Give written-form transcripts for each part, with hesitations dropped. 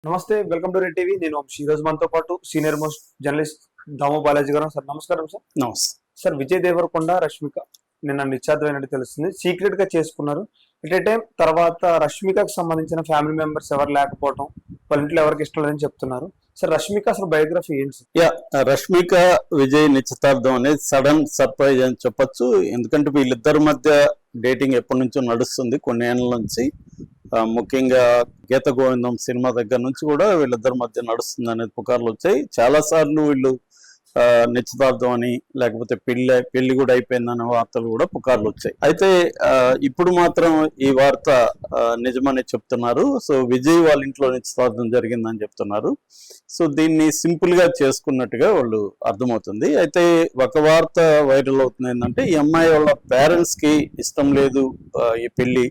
నమస్తే, welcome to red TV. నేను వంశీ. ఈ రోజు మనతో పాటు సీనియర్ మోస్ట్ జర్నలిస్ట్ దాము బాలాజీ గారు. సార్ నమస్కారం. సార్ నమస్తే. సార్, విజయ్ దేవరకొండ రష్మిక నిన్న నిశ్చితార్థమైనట్టు తెలుస్తుంది. సీక్రెట్ గా చేసుకున్నారు. ఎట్ ఏ టైం తర్వాత రష్మికకు సంబంధించిన ఫ్యామిలీ మెంబర్స్ ఎవరు లేకపోవడం, వాళ్ళ ఇంట్లో ఎవరికి ఇష్టం లేదని చెప్తున్నారు. సార్, రష్మిక అసలు బయోగ్రఫీ ఏంటి సార్? రష్మిక విజయ్ నిశ్చితార్థం అనేది సడన్ సర్ప్రైజ్ అని చెప్పొచ్చు. ఎందుకంటే వీళ్ళిద్దరి మధ్య డేటింగ్ ఎప్పటి నుంచో నడుస్తుంది, కొన్ని ఏళ్ళ నుంచి. ముఖ్యంగా గీత గోవిందం సినిమా దగ్గర నుంచి కూడా వీళ్ళిద్దరి మధ్య నడుస్తుంది అనేది పుకార్లు వచ్చాయి. చాలా సార్లు వీళ్ళు నిశ్చితార్థం అని, లేకపోతే పెళ్లి కూడా అయిపోయిందనే వార్తలు కూడా పుకార్లు వచ్చాయి. అయితే ఇప్పుడు మాత్రం ఈ వార్త నిజమని చెప్తున్నారు. సో విజయ్ వాళ్ళ ఇంట్లో నిశ్చితార్థం జరిగిందని చెప్తున్నారు. సో దీన్ని సింపుల్ గా చేసుకున్నట్టుగా వాళ్ళు అర్థమవుతుంది. అయితే ఒక వార్త వైరల్ అవుతుంది ఏంటంటే, ఈ అమ్మాయి వాళ్ళ పేరెంట్స్ కి ఇష్టం లేదు ఈ పెళ్లి,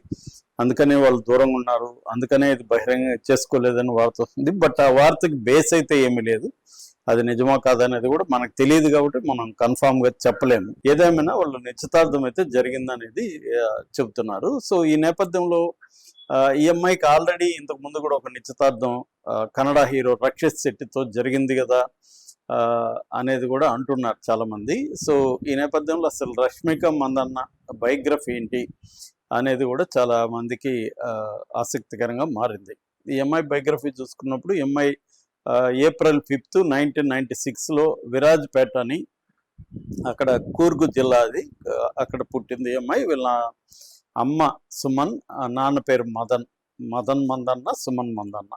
అందుకనే వాళ్ళు దూరంగా ఉన్నారు, అందుకనే ఇది బహిరంగ చేసుకోలేదని వార్త వస్తుంది. బట్ ఆ వార్తకి బేస్ అయితే ఏమీ లేదు. అది నిజమా కాదనేది కూడా మనకు తెలియదు, కాబట్టి మనం కన్ఫామ్ గా చెప్పలేము. ఏదేమైనా వాళ్ళు నిశ్చితార్థం అయితే జరిగిందనేది చెబుతున్నారు. సో ఈ నేపథ్యంలో ఈ అమ్మాయికి ఆల్రెడీ ఇంతకు ముందు కూడా ఒక నిశ్చితార్థం కన్నడ హీరో రక్షిత్ శెట్టితో జరిగింది కదా అనేది కూడా అంటున్నారు చాలా మంది. సో ఈ నేపథ్యంలో అసలు రష్మిక మందన్న బయోగ్రఫీ ఏంటి అనేది కూడా చాలా మందికి ఆసక్తికరంగా మారింది. ఈ ఎంఐ బయోగ్రఫీ చూసుకున్నప్పుడు ఎంఐ ఏప్రిల్ 5, 1996లో విరాజ్పేట అని, అక్కడ కూర్గు జిల్లా, అది అక్కడ పుట్టింది ఎంఐ. వీళ్ళ అమ్మ సుమన్, నాన్న పేరు మదన్ మందన్న, సుమన్ మందన్న.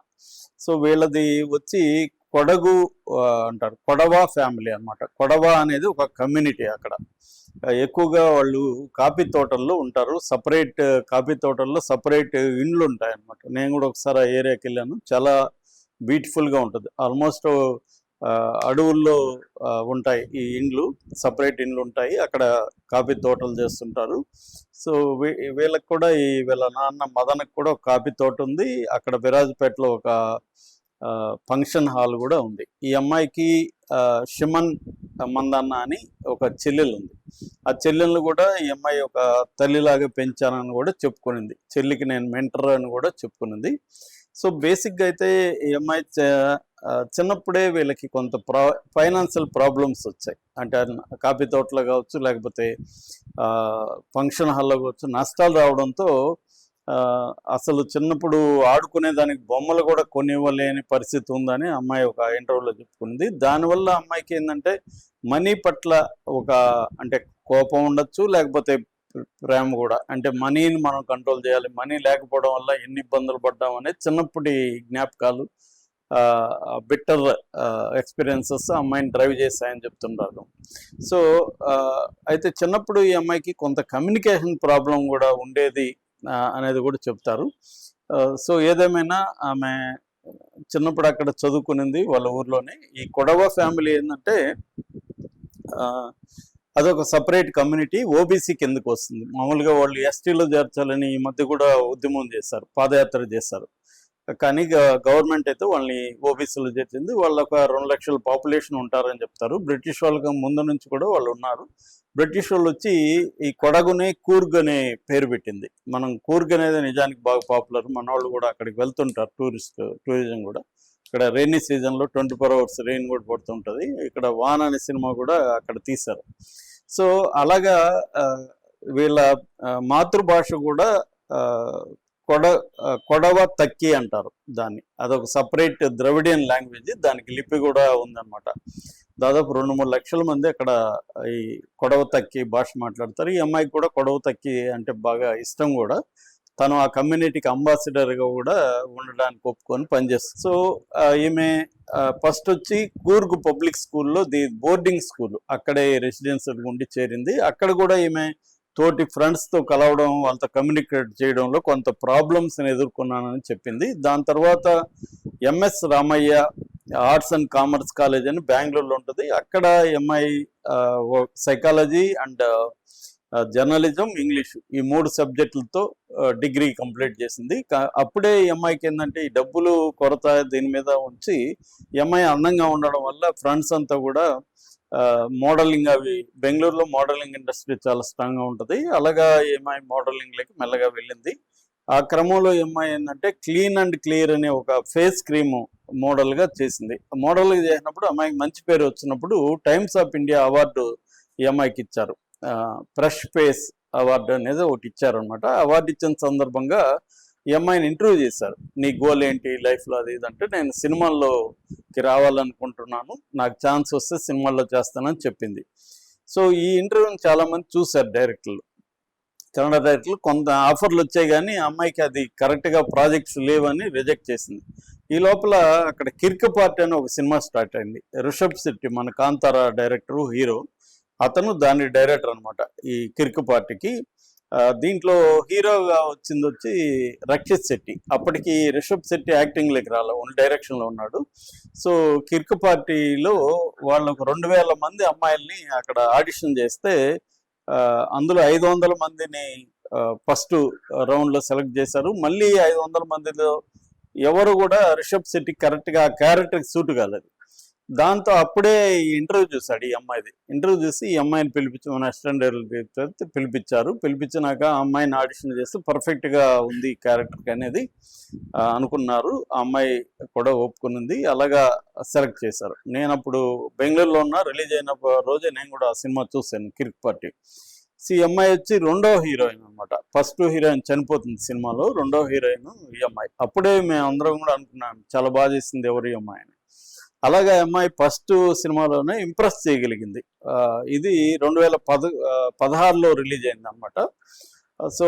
సో వీళ్ళది వచ్చి కొడగు అంటారు, కొడవ ఫ్యామిలీ అనమాట. కొడవ అనేది ఒక కమ్యూనిటీ. అక్కడ ఎక్కువగా వాళ్ళు కాఫీ తోటల్లో ఉంటారు. సపరేట్ కాఫీ తోటల్లో సపరేట్ ఇండ్లు ఉంటాయి అనమాట. నేను కూడా ఒకసారి ఆ ఏరియాకి వెళ్ళాను. చాలా బ్యూటిఫుల్గా ఉంటుంది. ఆల్మోస్ట్ అడవుల్లో ఉంటాయి ఈ ఇండ్లు, సపరేట్ ఇండ్లు ఉంటాయి. అక్కడ కాఫీ తోటలు చేస్తుంటారు. సో వీళ్ళకి కూడా వీళ్ళ నాన్న మదనకు కూడా ఒక కాఫీ తోట ఉంది. అక్కడ విరాజ్పేటలో ఒక ఫంక్షన్ హాల్ కూడా ఉంది. ఈ అమ్మాయికి షిమన్ మందన్న అని ఒక చెల్లెలు ఉంది. ఆ చెల్లెళ్ళు కూడా ఈ అమ్మాయి ఒక తల్లిలాగా పెంచానని కూడా చెప్పుకునింది. చెల్లికి నేను మెంటర్ అని కూడా చెప్పుకునింది. సో బేసిక్గా అయితే ఈ అమ్మాయి చిన్నప్పుడే వీళ్ళకి కొంత ఫైనాన్షియల్ ప్రాబ్లమ్స్ వచ్చాయి. అంటే కాఫీ తోటలో కావచ్చు, లేకపోతే ఫంక్షన్ హాల్లో కావచ్చు, నష్టాలు రావడంతో అసలు చిన్నప్పుడు ఆడుకునే దానికి బొమ్మలు కూడా కొనివ్వలేని పరిస్థితి ఉందని అమ్మాయి ఒక ఇంటర్వ్యూలో చెప్పుకుంది. దానివల్ల అమ్మాయికి ఏంటంటే మనీ పట్ల ఒక అంటే కోపం ఉండొచ్చు, లేకపోతే ప్రేమ కూడా. అంటే మనీని మనం కంట్రోల్ చేయాలి, మనీ లేకపోవడం వల్ల ఎన్ని ఇబ్బందులు పడ్డాం అనేది చిన్నప్పటి జ్ఞాపకాలు, బిట్టర్ ఎక్స్పీరియన్సెస్ అమ్మాయిని డ్రైవ్ చేస్తాయని చెప్తుంటారు. సో అయితే చిన్నప్పుడు ఈ అమ్మాయికి కొంత కమ్యూనికేషన్ ప్రాబ్లం కూడా ఉండేది అనేది కూడా చెప్తారు. సో ఏదేమైనా ఆమె చిన్నప్పుడు అక్కడ చదువుకునింది వాళ్ళ ఊర్లోనే. ఈ కొడవ ఫ్యామిలీ ఏంటంటే అదొక సపరేట్ కమ్యూనిటీ, ఓబీసీ కిందకు వస్తుంది. మామూలుగా వాళ్ళు ఎస్టీలో చేర్చాలని ఈ మధ్య కూడా ఉద్యమం చేశారు, పాదయాత్ర చేశారు. కానీ గవర్నమెంట్ అయితే వాళ్ళని ఓబీసీలో చేర్చింది. వాళ్ళు ఒక 2 లక్షల పాపులేషన్ ఉంటారని చెప్తారు. బ్రిటిష్ వాళ్ళకి ముందు నుంచి కూడా వాళ్ళు ఉన్నారు. బ్రిటిష్ వాళ్ళు వచ్చి ఈ కొడగునే కూర్గ్ అనే పేరు పెట్టింది. మనం కూర్గ్ అనేది నిజానికి బాగా పాపులర్. మన వాళ్ళు కూడా అక్కడికి వెళ్తుంటారు, టూరిజం కూడా. ఇక్కడ రెయినీ సీజన్లో 24 hours రెయిన్ కూడా పడుతుంటుంది. ఇక్కడ వాన్ అనే సినిమా కూడా అక్కడ తీశారు. సో అలాగా వీళ్ళ మాతృభాష కూడా కొడవ తక్కి అంటారు దాన్ని. అదొక సపరేట్ ద్రవిడియన్ లాంగ్వేజ్. దానికి లిపి కూడా ఉందన్నమాట. దాదాపు 2-3 లక్షల మంది అక్కడ ఈ కొడవ తక్కి భాష మాట్లాడతారు. ఈ అమ్మాయికి కూడా కొడవ తక్కి అంటే బాగా ఇష్టం కూడా. తను ఆ కమ్యూనిటీకి అంబాసిడర్గా కూడా ఉండడానికి ఒప్పుకొని పనిచేస్తుంది. సో ఈమె ఫస్ట్ వచ్చి కూర్గు పబ్లిక్ స్కూల్లో బోర్డింగ్ స్కూల్, అక్కడే రెసిడెన్షియల్ ఉండి చేరింది. అక్కడ కూడా ఈమె తోటి ఫ్రెండ్స్తో కలవడం, వాళ్ళతో కమ్యూనికేట్ చేయడంలో కొంత ప్రాబ్లమ్స్ని ఎదుర్కొన్నానని చెప్పింది. దాని తర్వాత MS Ramaiah arts and commerce college అని బెంగళూరులో ఉంటుంది. అక్కడ MA psychology and journalism, English, ఈ 3 సబ్జెక్టులతో డిగ్రీ కంప్లీట్ చేసింది. అప్పుడే ఎంఐకి ఏంటంటే ఈ డబ్బులు కొరత దీని మీద ఉంచి ఎంఐ అందంగా ఉండడం వల్ల ఫ్రెండ్స్ అంతా కూడా మోడలింగ్, అవి బెంగళూరులో మోడలింగ్ ఇండస్ట్రీ చాలా స్ట్రాంగ్గా ఉంటుంది. అలాగా ఎంఐ మోడలింగ్లోకి మెల్లగా వెళ్ళింది. ఆ క్రమంలో ఈ అమ్మాయి ఏంటంటే క్లీన్ అండ్ క్లియర్ అనే ఒక ఫేస్ క్రీమ్ మోడల్గా చేసింది. మోడల్గా చేసినప్పుడు అమ్మాయికి మంచి పేరు వచ్చినప్పుడు టైమ్స్ ఆఫ్ ఇండియా అవార్డు ఈ అమ్మాయికి ఇచ్చారు. ఫ్రెష్ ఫేస్ అవార్డు అనేది ఒకటి ఇచ్చారనమాట. అవార్డు ఇచ్చిన సందర్భంగా ఈ అమ్మాయిని ఇంటర్వ్యూ చేశారు. నీ గోల్ ఏంటి లైఫ్లో, అది ఇదంటే నేను సినిమాల్లోకి రావాలనుకుంటున్నాను, నాకు ఛాన్స్ వస్తే సినిమాల్లో చేస్తానని చెప్పింది. సో ఈ ఇంటర్వ్యూని చాలామంది చూశారు డైరెక్టర్లు, కన్నడ డైరెక్టర్లు. కొంత ఆఫర్లు వచ్చాయి కానీ అమ్మాయికి అది కరెక్ట్గా ప్రాజెక్ట్స్ లేవని రిజెక్ట్ చేసింది. ఈ లోపల అక్కడ కిర్క్ పార్టీ అని ఒక సినిమా స్టార్ట్ అయింది. రిషబ్ శెట్టి మన కాంతారా డైరెక్టరు, హీరో, అతను దాని డైరెక్టర్ అనమాట ఈ కిర్క్ పార్టీకి. దీంట్లో హీరోగా వచ్చి రక్షిత్ శెట్టి. అప్పటికి రిషబ్ శెట్టి యాక్టింగ్లోకి రాలే, ఓన్లీ డైరెక్షన్లో ఉన్నాడు. సో కిర్క్ పార్టీలో వాళ్ళకు 2000 మంది అమ్మాయిల్ని అక్కడ ఆడిషన్ చేస్తే అందులో 500 మందిని ఫస్ట్ రౌండ్లో సెలెక్ట్ చేశారు. మళ్ళీ 500 మందిలో ఎవరు కూడా రిషబ్ శెట్టి కరెక్ట్గా ఆ క్యారెక్టర్కి సూట్ కాలేదు. దాంతో అప్పుడే ఇంటర్వ్యూ చూశాడు ఈ అమ్మాయిది. ఇంటర్వ్యూ చూసి ఈ అమ్మాయిని పిలిపించి మన అసిస్టెంట్ పిలిపించారు. పిలిపించినాక ఆ అమ్మాయిని ఆడిషన్ చేస్తే పర్ఫెక్ట్గా ఉంది క్యారెక్టర్కి అనేది అనుకున్నారు. ఆ అమ్మాయి కూడా ఒప్పుకునింది. అలాగా సెలెక్ట్ చేశారు. నేను అప్పుడు బెంగళూరులో ఉన్న, రిలీజ్ అయిన రోజే నేను కూడా ఆ సినిమా చూశాను, కిర్క్ పార్టీ. ఈ అమ్మాయి వచ్చి రెండో హీరోయిన్ అనమాట. ఫస్ట్ హీరోయిన్ చనిపోతుంది సినిమాలో, రెండో హీరోయిన్ ఈ అమ్మాయి. అప్పుడే మేము అందరం కూడా అనుకున్నాం చాలా బాగా చేసింది ఎవరు ఈ అమ్మాయి అని. అలాగే అమ్మాయి ఫస్ట్ సినిమాలోనే ఇంప్రెస్ చేయగలిగింది. ఇది 2016లో రిలీజ్ అయింది అనమాట. సో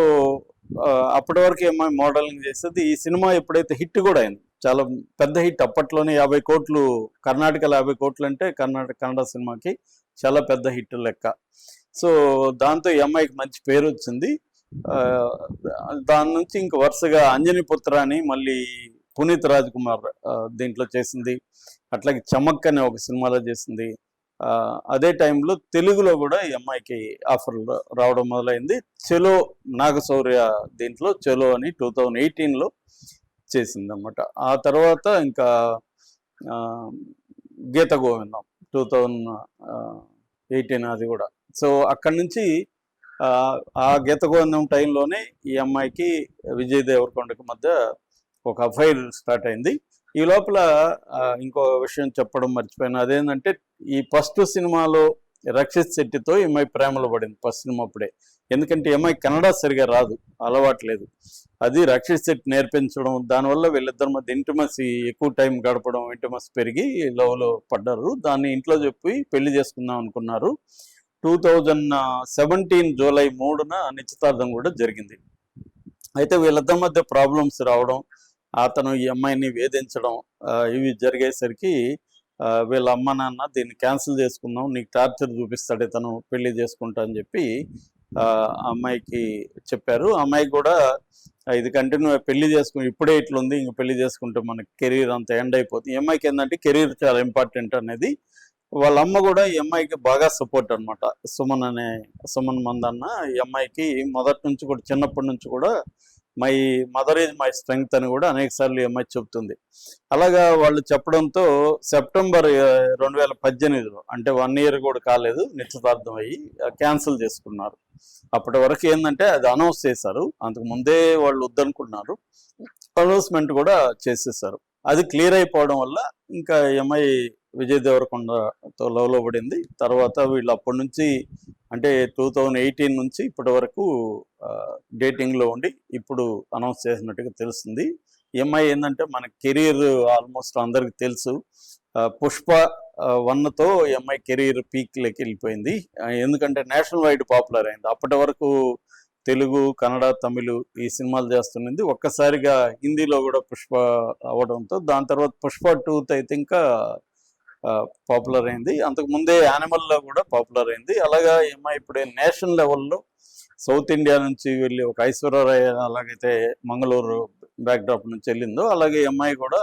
అప్పటి వరకు అమ్మాయి మోడలింగ్ చేసేది. ఈ సినిమా ఎప్పుడైతే హిట్ కూడా అయింది, చాలా పెద్ద హిట్. అప్పట్లోనే 50 కోట్లు, కర్ణాటకలో 50 కోట్లు అంటే కన్నడ సినిమాకి చాలా పెద్ద హిట్ లెక్క. సో దాంతో ఈ అమ్మాయికి మంచి పేరు వచ్చింది. దాని నుంచి ఇంక వరుసగా అంజనీ పుత్ర అని మళ్ళీ పునీత్ రాజ్ కుమార్ దీంట్లో చేసింది. అట్లాగే చమక్ అనే ఒక సినిమాలో చేసింది. అదే టైంలో తెలుగులో కూడా ఈ అమ్మాయికి ఆఫర్లు రావడం మొదలైంది. చెలో నాగశౌర్య దీంట్లో చెలో అని 2018లో చేసింది అనమాట. ఆ తర్వాత ఇంకా గీత గోవిందం 2018 అది కూడా. సో అక్కడి నుంచి ఆ గీత గోవిందం టైంలోనే ఈ అమ్మాయికి విజయ్ దేవరకొండకి మధ్య ఒక అఫైర్ స్టార్ట్ అయింది. ఈ లోపల ఇంకో విషయం చెప్పడం మర్చిపోయాను. అదేంటంటే ఈ ఫస్ట్ సినిమాలో రక్షిత్ శెట్టితో ఈ అమ్మాయి ప్రేమలో పడింది ఫస్ట్ సినిమా అప్పుడే. ఎందుకంటే ఈ అమ్మాయి కన్నడ సరిగా రాదు, అలవాట్లేదు. అది రక్షిత్ శెట్టి నేర్పించడం, దానివల్ల వీళ్ళిద్దరి మధ్య ఇంటిమసీ, ఎక్కువ టైం గడపడం, ఇంటిమసీ పెరిగి లవ్లో పడ్డారు. దాన్ని ఇంట్లో చెప్పి పెళ్లి చేసుకుందాం అనుకున్నారు. 2017 జూలై 3న నిశ్చితార్థం కూడా జరిగింది. అయితే వీళ్ళిద్దరి మధ్య ప్రాబ్లమ్స్ రావడం, అతను ఈ అమ్మాయిని వేధించడం, ఇవి జరిగేసరికి వీళ్ళ అమ్మ నాన్న దీన్ని క్యాన్సిల్ చేసుకుందాం, నీకు టార్చర్ చూపిస్తాడు ఇతను, పెళ్లి చేసుకుంటా అని చెప్పి అమ్మాయికి చెప్పారు. అమ్మాయి కూడా ఇది కంటిన్యూ పెళ్లి చేసుకుని, ఇప్పుడే ఇట్లుంది, ఇంక పెళ్లి చేసుకుంటే మనకి కెరీర్ అంతా ఎండ్ అయిపోతుంది. ఈ అమ్మాయికి ఏంటంటే కెరీర్ చాలా ఇంపార్టెంట్ అనేది. వాళ్ళ అమ్మ కూడా ఈ అమ్మాయికి బాగా సపోర్ట్ అనమాట. సుమన్ మందన్న ఈ అమ్మాయికి మొదటి నుంచి కూడా, చిన్నప్పటి నుంచి కూడా my mother is my strength అని కూడా అనేక సార్లు ఈ అమ్మాయి చెప్తుంది. అలాగా వాళ్ళు చెప్పడంతో సెప్టెంబర్ 2018లో, అంటే 1 year కూడా కాలేదు నిశ్చితార్థం అయ్యి, క్యాన్సిల్ చేసుకున్నారు. అప్పటి వరకు ఏంటంటే అది అనౌన్స్ చేశారు, అంతకు ముందే వాళ్ళు వద్దనుకున్నారు, అనౌన్స్మెంట్ కూడా చేసేసారు. అది క్లియర్ అయిపోవడం వల్ల ఇంకా ఈ అమ్మాయి విజయ్ దేవరకొండతో లవ్లో పడింది. తర్వాత వీళ్ళు అప్పటి నుంచి, అంటే 2018 నుంచి ఇప్పటి వరకు డేటింగ్లో ఉండి ఇప్పుడు అనౌన్స్ చేసినట్టుగా తెలుస్తుంది. ఈ అమ్మాయి ఏంటంటే మన కెరీర్ ఆల్మోస్ట్ అందరికి తెలుసు. పుష్ప 1తో ఈ అమ్మాయి కెరీర్ పీక్లోకి వెళ్ళిపోయింది. ఎందుకంటే నేషనల్ వైడ్ పాపులర్ అయింది. అప్పటి వరకు తెలుగు, కన్నడ, తమిళ్ ఈ సినిమాలు చేస్తున్నది. ఒక్కసారిగా హిందీలో కూడా పుష్ప అవడంతో, దాని తర్వాత పుష్ప 2 అయితే ఇంకా పాపులర్ అయింది. అంతకు ముందే యానిమల్లో కూడా పాపులర్ అయింది. అలాగా ఈ అమ్మాయి ఇప్పుడే నేషనల్ లెవెల్లో సౌత్ ఇండియా నుంచి వెళ్ళి, ఒక ఐశ్వర్యరాయ్ అలాగైతే మంగళూరు బ్యాక్డ్రాప్ నుంచి వెళ్ళిందో, అలాగే ఈ అమ్మాయి కూడా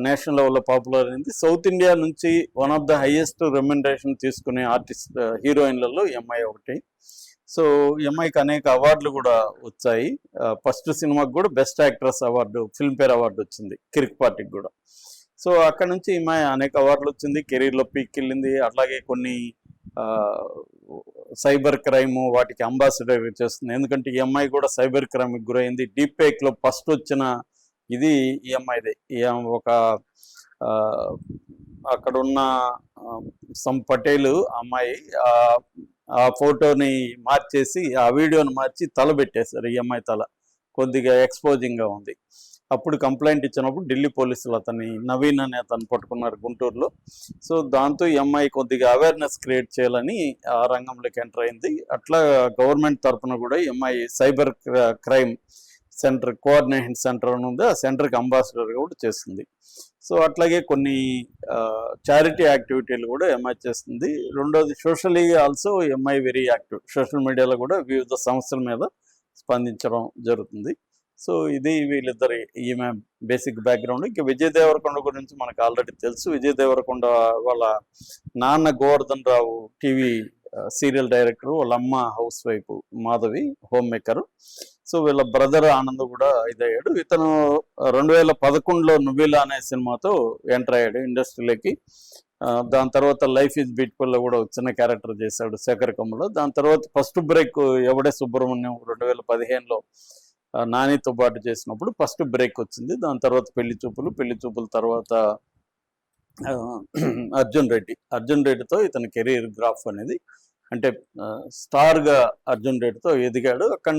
నేషనల్ లెవెల్లో పాపులర్ అయింది. సౌత్ ఇండియా నుంచి one of the highest remuneration తీసుకునే ఆర్టిస్ట్ హీరోయిన్లలో ఈ అమ్మాయి ఒకటి. సో ఈ అమ్మాయికి అనేక అవార్డులు కూడా వచ్చాయి. ఫస్ట్ సినిమాకి కూడా best actress award, Filmfare award వచ్చింది కిర్క్ పార్టీకి కూడా. సో అక్కడ నుంచి ఈమె అనేక అవార్డులు వచ్చింది, కెరీర్లో పీక్ వెళ్ళింది. అట్లాగే కొన్ని సైబర్ క్రైమ్ వాటికి అంబాసిడర్ చేస్తుంది. ఎందుకంటే ఈ అమ్మాయి కూడా సైబర్ క్రైమ్కి గురైంది. డీప్ ఫేక్లో ఫస్ట్ వచ్చిన ఇది ఈ అమ్మాయిదే. ఒక ఆ, అక్కడున్న సమ్ పటేల్ అమ్మాయి ఆ ఫోటోని మార్చేసి ఆ వీడియోని మార్చి తల పెట్టేశారు. ఈ అమ్మాయి తల కొద్దిగా ఎక్స్పోజింగ్గా ఉంది. అప్పుడు కంప్లైంట్ ఇచ్చినప్పుడు ఢిల్లీ పోలీసులు నవీన్ అనే అతను పట్టుకున్నారు గుంటూరులో. సో దాంతో ఈ అమ్మాయి కొద్దిగా అవేర్నెస్ క్రియేట్ చేయాలని ఆ రంగంలోకి ఎంటర్ అయింది. అట్లా గవర్నమెంట్ తరఫున కూడా ఈ అమ్మాయి cyber crime centre coordination centre అని ఉంది, ఆ సెంటర్కి అంబాసిడర్ కూడా చేస్తుంది. సో అట్లాగే కొన్ని చారిటీ యాక్టివిటీలు కూడా ఎంఐ చేస్తుంది. రెండోది socially also MI very active. Social మీడియాలో కూడా వివిధ సమస్యల మీద స్పందించడం జరుగుతుంది. సో ఇది వీళ్ళిద్దరి ఈమె బేసిక్ బ్యాక్గ్రౌండ్. ఇంకా విజయ్ దేవరకొండ గురించి మనకు ఆల్రెడీ తెలుసు. విజయ్ దేవరకొండ వాళ్ళ నాన్న గోవర్ధన్ రావు టీవీ సీరియల్ డైరెక్టర్, వాళ్ళ అమ్మ house wife Madhavi home maker. So వీళ్ళ బ్రదర్ ఆనంద్ కూడా ఇదయ్యాడు. ఇతను 2011లో నువ్విలా అనే సినిమాతో ఎంటర్ అయ్యాడు ఇండస్ట్రీలోకి. దాని తర్వాత లైఫ్ ఈజ్ బ్యూటిఫుల్లో కూడా చిన్న క్యారెక్టర్ చేశాడు శేఖర్ కమ్ములో. దాని తర్వాత ఫస్ట్ బ్రేక్ ఎవడే సుబ్రహ్మణ్యం 2015లో నానితో పాటు చేసినప్పుడు ఫస్ట్ బ్రేక్ వచ్చింది. దాని తర్వాత పెళ్లి చూపుల తర్వాత అర్జున్ రెడ్డితో ఇతని కెరీర్ గ్రాఫ్ అనేది, అంటే స్టార్గా అర్జున్ రెడ్డితో ఎదిగాడు. అక్కడి నుంచి